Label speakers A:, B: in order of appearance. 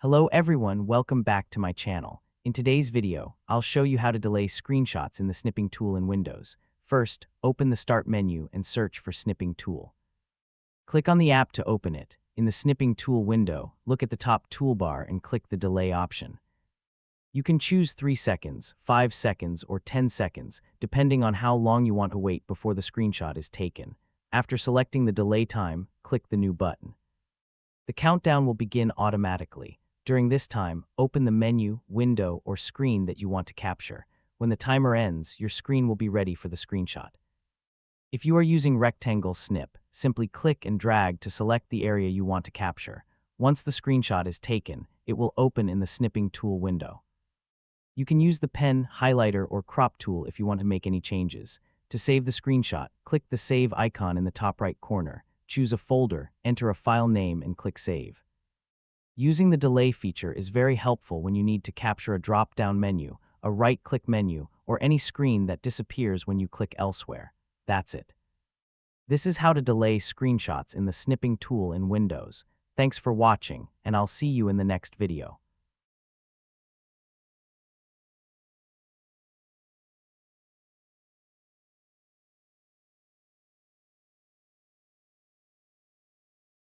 A: Hello everyone, welcome back to my channel. In today's video, I'll show you how to delay screenshots in the Snipping tool in Windows. First, open the Start menu and search for Snipping Tool. Click on the app to open it. In the Snipping Tool window, look at the top toolbar and click the Delay option. You can choose 3 seconds, 5 seconds, or 10 seconds, depending on how long you want to wait before the screenshot is taken. After selecting the delay time, click the New button. The countdown will begin automatically. During this time, open the menu, window, or screen that you want to capture. When the timer ends, your screen will be ready for the screenshot. If you are using Rectangle Snip, simply click and drag to select the area you want to capture. Once the screenshot is taken, it will open in the Snipping Tool window. You can use the pen, highlighter, or crop tool if you want to make any changes. To save the screenshot, click the Save icon in the top right corner. Choose a folder, enter a file name, and click Save. Using the delay feature is very helpful when you need to capture a drop-down menu, a right-click menu, or any screen that disappears when you click elsewhere. That's it. This is how to delay screenshots in the Snipping tool in Windows. Thanks for watching, and I'll see you in the next video.